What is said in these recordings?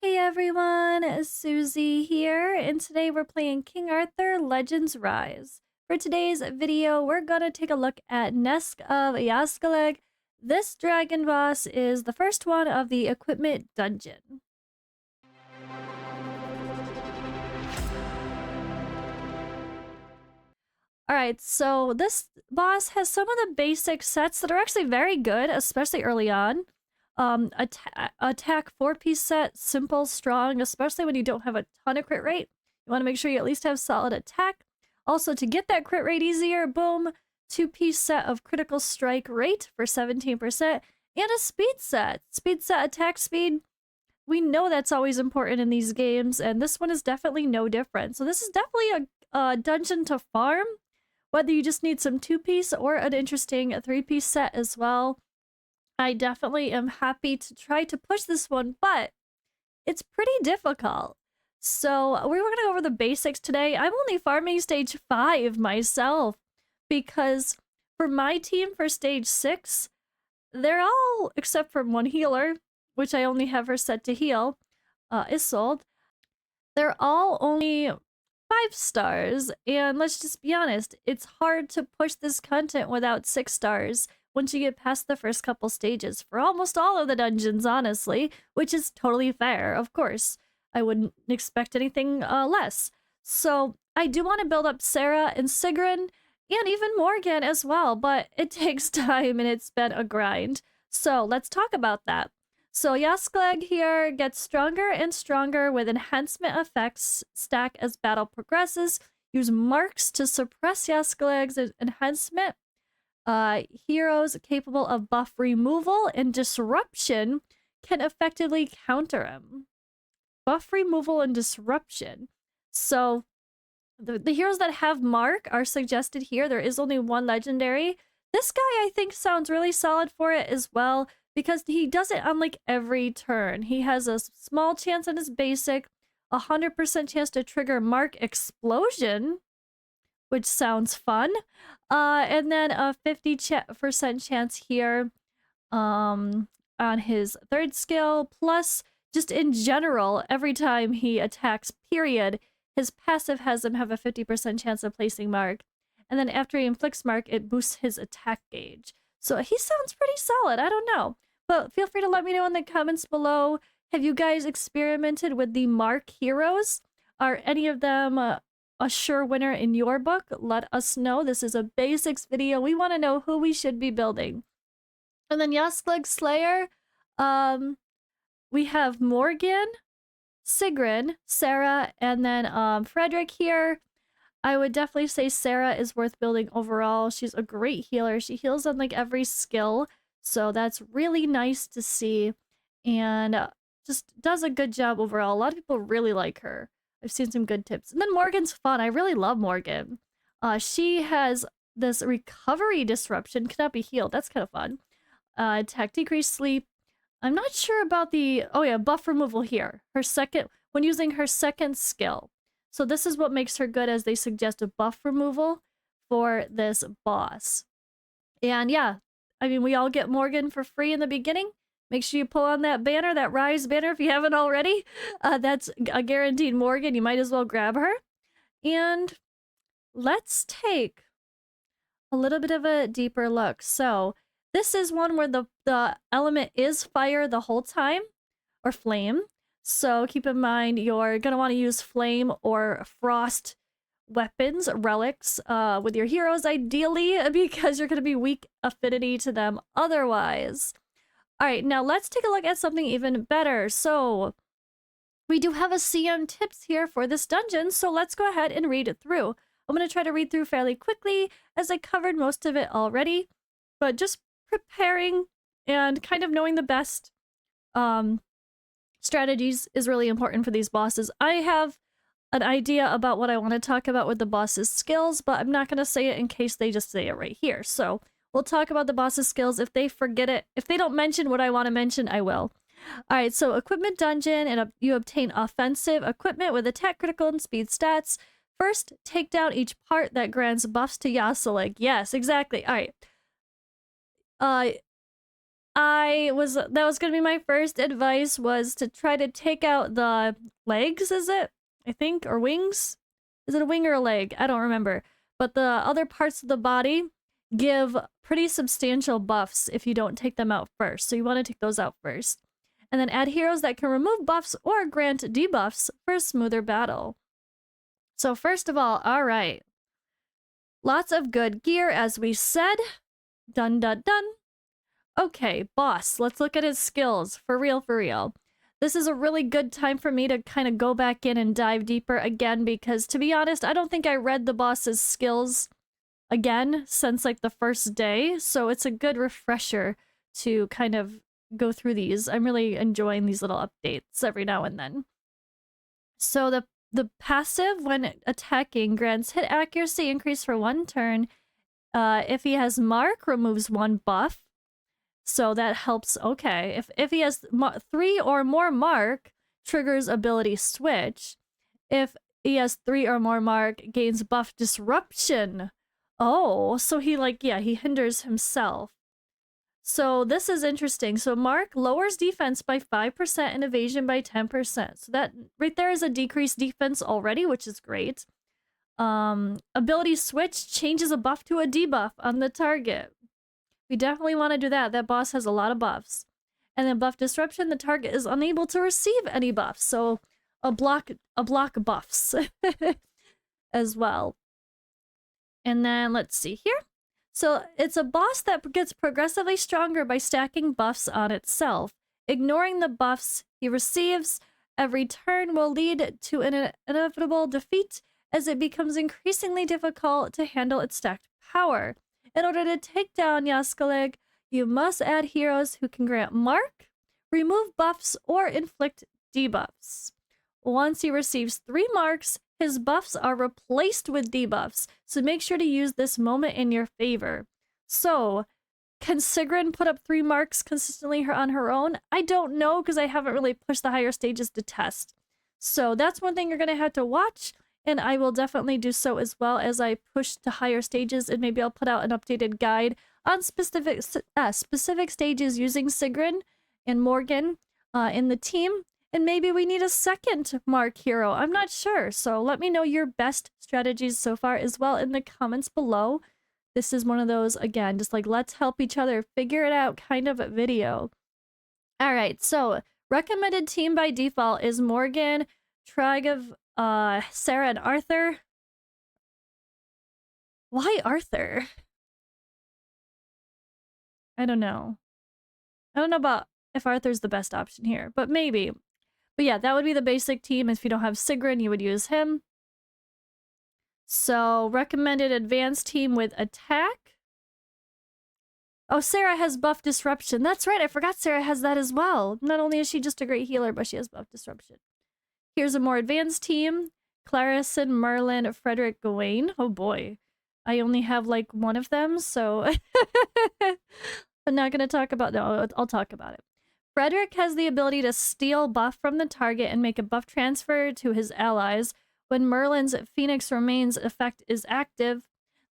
Hey everyone, Suzi here, and today we're playing King Arthur Legends Rise. For today's video, we're gonna take a look at Nesk of Yskalhaig. This dragon boss is the first one of the equipment dungeon. Alright, so this boss has some of the basic sets that are actually very good, especially early on. Attack 4-piece set, simple, strong, especially when you don't have a ton of crit rate. You want to make sure you at least have solid attack. Also, to get that crit rate easier, boom, 2-piece set of critical strike rate for 17%, and a speed set. Speed set attack speed. We know that's always important in these games, and this one is definitely no different. So this is definitely a dungeon to farm, whether you just need some 2-piece or an interesting 3-piece set as well. I definitely am happy to try to push this one, but it's pretty difficult. So we're going to go over the basics today. I'm only farming stage 5 myself because for my team for stage 6, they're all, except for one healer, which I only have her set to heal, Isolde, they're all only 5 stars. And let's just be honest, it's hard to push this content without 6 stars once you get past the first couple stages for almost all of the dungeons, honestly, which is totally fair, of course. I wouldn't expect anything less. So I do want to build up Sarah and Sigrun and even Morgan as well, but it takes time and it's been a grind. So let's talk about that. So Yskalhaig here gets stronger and stronger with enhancement effects stack as battle progresses. Use marks to suppress Yskalhaig's enhancement. Heroes capable of buff removal and disruption can effectively counter him. Buff removal and disruption. So the heroes that have mark are suggested here. There is only one legendary. This guy, I think, sounds really solid for it as well because he does it on like every turn. He has a small chance on his basic, 100% chance to trigger mark explosion, which sounds fun. And then a 50% chance here on his third skill, plus just in general, every time he attacks, period, his passive has him have a 50% chance of placing mark. And then after he inflicts mark, it boosts his attack gauge. So he sounds pretty solid. I don't know. But feel free to let me know in the comments below. Have you guys experimented with the mark heroes? Are any of them a sure winner in your book? Let us know. This is a basics video. We want to know who we should be building. And then Yskalhaig Slayer, we have Morgan, Sigrun, Sarah, and then Frederick here. I would definitely say Sarah is worth building overall. She's a great healer. She heals on like every skill, so that's really nice to see, and just does a good job overall. A lot of people really like her. I've seen some good tips. And then Morgan's fun. I really love Morgan. She has this recovery disruption, cannot be healed. That's kind of fun. Attack decrease sleep. I'm not sure about the, oh yeah, buff removal here. Her second, when using her second skill. So this is what makes her good, as they suggest a buff removal for this boss. And yeah, I mean, we all get Morgan for free in the beginning. Make sure you pull on that banner, that Rise banner, if you haven't already. That's a guaranteed Morgan. You might as well grab her. And let's take a little bit of a deeper look. So this is one where the element is fire the whole time, or flame. So keep in mind you're going to want to use flame or frost weapons, relics, with your heroes ideally, because you're going to be weak affinity to them otherwise. All right, now let's take a look at something even better. So we do have a CM tips here for this dungeon, so let's go ahead and read it through. I'm going to try to read through fairly quickly as I covered most of it already, but just preparing and kind of knowing the best strategies is really important for these bosses. I have an idea about what I want to talk about with the boss's skills, but I'm not going to say it in case they just say it right here. So we'll talk about the boss's skills. If they forget it, if they don't mention what I want to mention, I will. All right, so equipment dungeon, and you obtain offensive equipment with attack, critical, and speed stats. First, take down each part that grants buffs to Yskalhaig. Yes, exactly. All right. that was gonna be my first advice, was to try to take out the legs, is it? I think, or wings? Is it a wing or a leg? I don't remember. But the other parts of the body give pretty substantial buffs if you don't take them out first. So you want to take those out first. And then add heroes that can remove buffs or grant debuffs for a smoother battle. So first of all right. Lots of good gear, as we said. Done, done, done. Okay, boss. Let's look at his skills. For real, for real. This is a really good time for me to kind of go back in and dive deeper again, because to be honest, I don't think I read the boss's skills again since like the first day. So it's a good refresher to kind of go through these. I'm really enjoying these little updates every now and then. So the passive when attacking grants hit accuracy increase for 1 turn. If he has mark, removes 1 buff. So that helps. Okay, if he has 3 or more mark, triggers ability switch. If he has 3 or more mark, gains buff disruption. Oh, so he he hinders himself. So this is interesting. So mark lowers defense by 5% and evasion by 10%. So that right there is a decreased defense already, which is great. Ability switch changes a buff to a debuff on the target. We definitely want to do that. That boss has a lot of buffs. And then buff disruption, the target is unable to receive any buffs. So a block buffs as well. And then let's see here. So it's a boss that gets progressively stronger by stacking buffs on itself. Ignoring the buffs he receives every turn will lead to an inevitable defeat, as it becomes increasingly difficult to handle its stacked power. In order to take down Yskalhaig, you must add heroes who can grant mark, remove buffs, or inflict debuffs. Once he receives 3 marks, his buffs are replaced with debuffs, so make sure to use this moment in your favor. So, can Sigrun put up 3 marks consistently on her own? I don't know, because I haven't really pushed the higher stages to test. So that's one thing you're going to have to watch, and I will definitely do so as well as I push to higher stages, and maybe I'll put out an updated guide on specific stages using Sigrun and Morgan in the team. And maybe we need a second mark hero. I'm not sure. So let me know your best strategies so far as well in the comments below. This is one of those, again, just like let's help each other figure it out kind of video. All right, so recommended team by default is Morgan, Tragiv, Sarah, and Arthur. Why Arthur? I don't know. I don't know about if Arthur's the best option here, but maybe. But yeah, that would be the basic team. If you don't have Sigrun, you would use him. So, recommended advanced team with attack. Oh, Sarah has buff disruption. That's right, I forgot Sarah has that as well. Not only is she just a great healer, but she has buff disruption. Here's a more advanced team. Clarison, Merlin, Frederick, Gawain. Oh boy. I only have like one of them, so I'm not gonna talk about... No, I'll talk about it. Frederick has the ability to steal buff from the target and make a buff transfer to his allies. When Merlin's Phoenix Remains effect is active,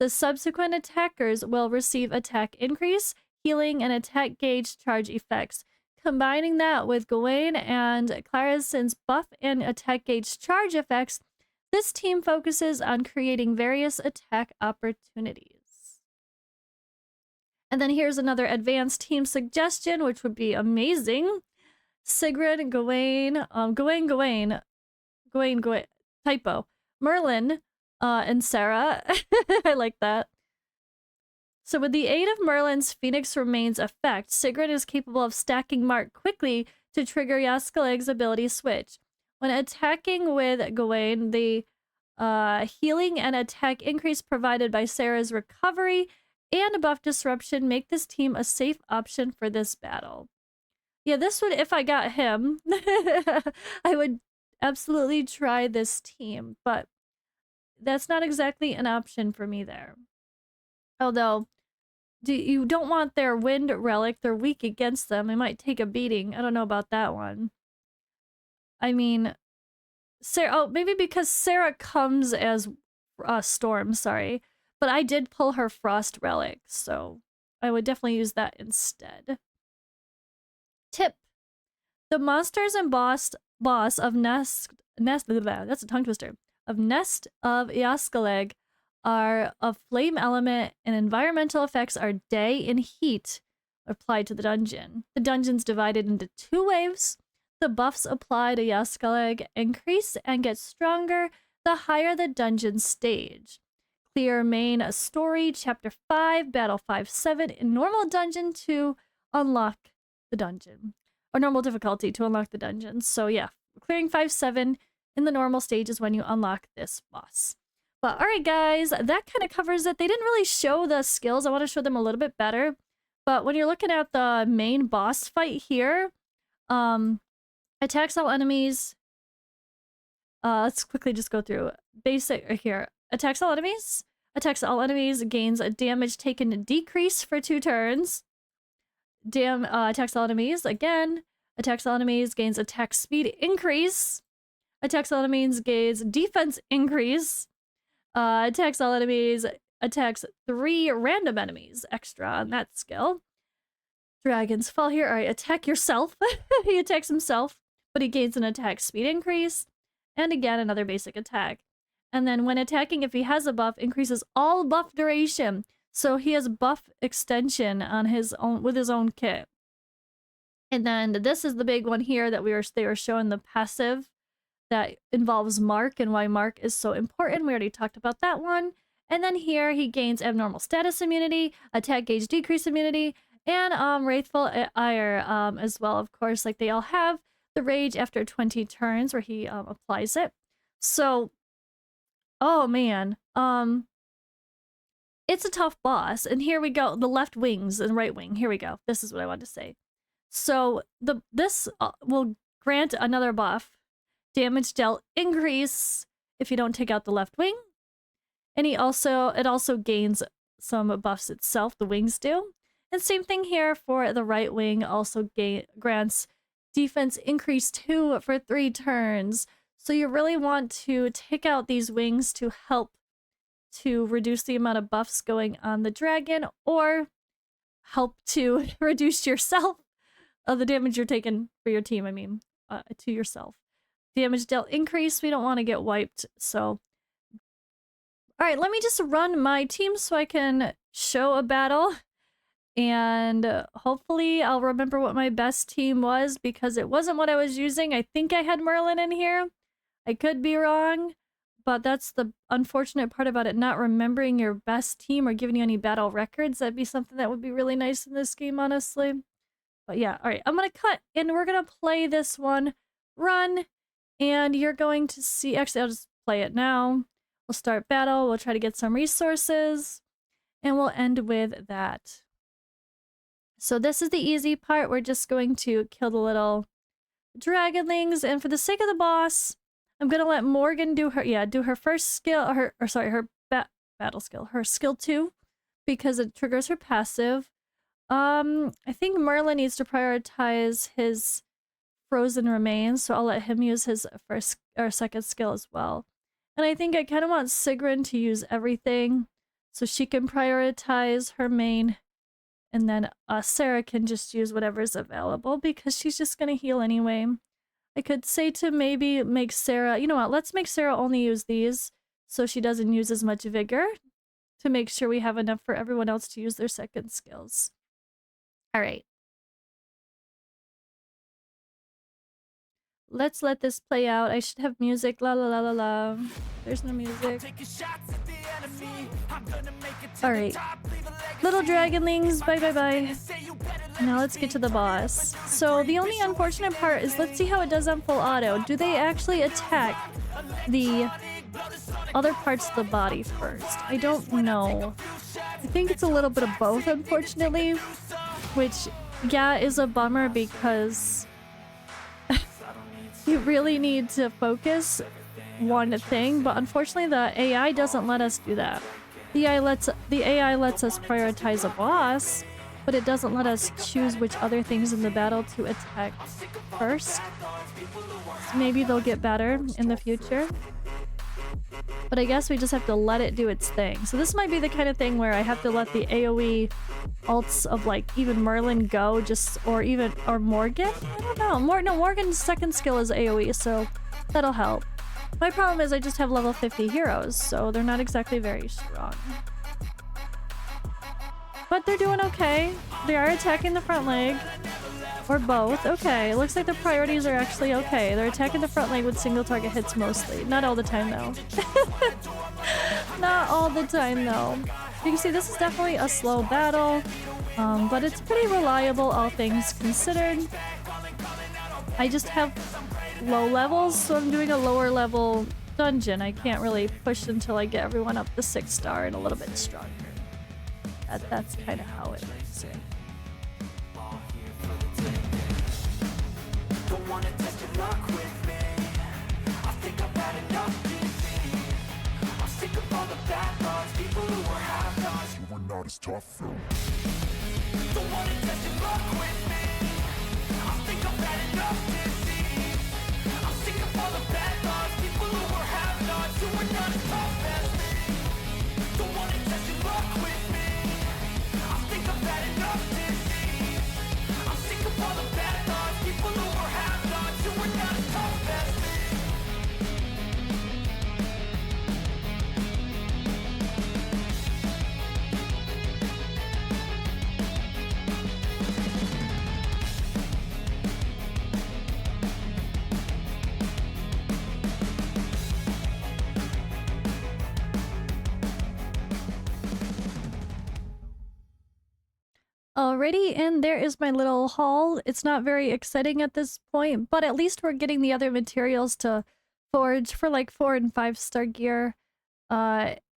the subsequent attackers will receive attack increase, healing, and attack gauge charge effects. Combining that with Gawain and Clarison's buff and attack gauge charge effects, this team focuses on creating various attack opportunities. And then here's another advanced team suggestion, which would be amazing. Sigrun, Gawain, typo. Merlin, and Sarah. I like that. So with the aid of Merlin's Phoenix Remains effect, Sigrun is capable of stacking mark quickly to trigger Yskalhaig's ability switch. When attacking with Gawain, the healing and attack increase provided by Sarah's recovery and buff disruption make this team a safe option for this battle. Yeah, this would, if I got him, I would absolutely try this team, but that's not exactly an option for me there. Although, you don't want their wind relic, they're weak against them, they might take a beating. I don't know about that one. I mean, Sarah, maybe because Sarah comes as Storm, sorry. But I did pull her Frost relic, so I would definitely use that instead. Tip. The monsters and boss of Nest that's a tongue twister. Of Nest of Yskalhaig are of flame element, and environmental effects are day and heat applied to the dungeon. The dungeon's divided into 2 waves. The buffs applied to Yskalhaig increase and get stronger the higher the dungeon stage. Clear main story, chapter 5, battle 5-7 in normal dungeon to unlock the dungeon. Or normal difficulty to unlock the dungeon. So yeah, clearing 5-7 in the normal stage is when you unlock this boss. But alright guys, that kind of covers it. They didn't really show the skills. I want to show them a little bit better. But when you're looking at the main boss fight here, attacks all enemies. Let's quickly just go through basic here. Attacks all enemies. Attacks all enemies. Gains a damage taken decrease for 2 turns. Attacks all enemies again. Attacks all enemies. Gains attack speed increase. Attacks all enemies. Gains defense increase. Attacks all enemies. Attacks 3 random enemies extra on that skill. Dragon's Fall here. Alright, attack yourself. He attacks himself, but he gains an attack speed increase. And again, another basic attack. And then when attacking, if he has a buff, increases all buff duration. So he has buff extension on his own with his own kit. And then this is the big one here that they were showing the passive that involves Mark and why Mark is so important. We already talked about that one. And then here he gains abnormal status immunity, attack gauge decrease immunity, and Wrathful Ire as well, of course, like they all have the rage after 20 turns where he applies it. So, oh man, it's a tough boss. And here we go, the left wings and right wing. Here we go. This is what I wanted to say. So this will grant another buff. Damage dealt increase if you don't take out the left wing. And it also gains some buffs itself, the wings do. And same thing here for the right wing, also grants defense increase 2 for 3 turns. So you really want to take out these wings to help to reduce the amount of buffs going on the dragon, or help to reduce yourself the damage you're taking for your team, to yourself. Damage dealt increase, we don't want to get wiped, so... Alright, let me just run my team so I can show a battle. And hopefully I'll remember what my best team was, because it wasn't what I was using. I think I had Merlin in here. I could be wrong, but that's the unfortunate part about it, not remembering your best team or giving you any battle records. That'd be something that would be really nice in this game, honestly. But yeah, alright, I'm gonna cut and we're gonna play this one. Run, and you're going to see... Actually, I'll just play it now. We'll start battle, we'll try to get some resources, and we'll end with that. So this is the easy part. We're just going to kill the little dragonlings, and for the sake of the boss, I'm gonna let Morgan do her first skill, her battle skill, her skill 2, because it triggers her passive. I think Merlin needs to prioritize his frozen remains, so I'll let him use his first or second skill as well. And I think I kind of want Sigrun to use everything so she can prioritize her main, and then Sarah can just use whatever's available because she's just going to heal anyway. I could say to maybe make Sarah, you know what, let's make Sarah only use these so she doesn't use as much vigor to make sure we have enough for everyone else to use their second skills. All right. Let's let this play out. I should have music. La la la la la. There's no music. Alright. Little dragonlings, bye bye bye. Now let's get to the boss. So the only unfortunate part is, let's see how it does on full auto. Do they actually attack the other parts of the body first? I don't know. I think it's a little bit of both, unfortunately. Which, yeah, is a bummer because... you really need to focus one thing, but unfortunately the AI doesn't let us do that. The AI lets us prioritize a boss, but it doesn't let us choose which other things in the battle to attack first. So maybe they'll get better in the future. but I guess we just have to let it do its thing. So this might be the kind of thing where I have to let the AoE ults of like even Merlin go, or Morgan? I don't know. No, Morgan's second skill is AoE, so that'll help. My problem is I just have level 50 heroes, so they're not exactly very strong. But they're doing okay. They are attacking the front leg. Or both. Okay, it looks like the priorities are actually okay. They're attacking the front leg with single target hits mostly. Not all the time though. Not all the time though. You can see this is definitely a slow battle, but it's pretty reliable all things considered. I just have low levels, so I'm doing a lower level dungeon. I can't really push until I get everyone up to 6 star and a little bit stronger. That's kind of how it works. Don't wanna test your luck with me. I think I've had enough defeat. I'm sick of all the bad thoughts, people who were half-nots. You were not as tough though. Don't wanna test your luck with me. I think I've had enough defeat. I'm sick of all the bad thoughts, people who were half-nots. You were not as tough as me. Don't wanna test your luck with me. I think I've had enough defeat. I'm sick of all the bad thoughts, people who were half-nots. You were not as tough as me. Alrighty, and there is my little haul. It's not very exciting at this point, but at least we're getting the other materials to forge for like 4 and 5 star gear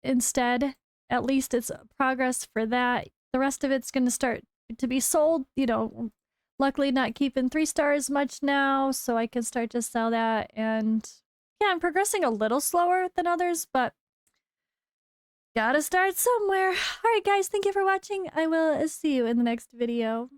instead. At least it's progress for that. The rest of it's going to start to be sold, you know, luckily not keeping 3 stars much now, so I can start to sell that. And yeah, I'm progressing a little slower than others, but gotta start somewhere. Alright guys, thank you for watching. I will see you in the next video.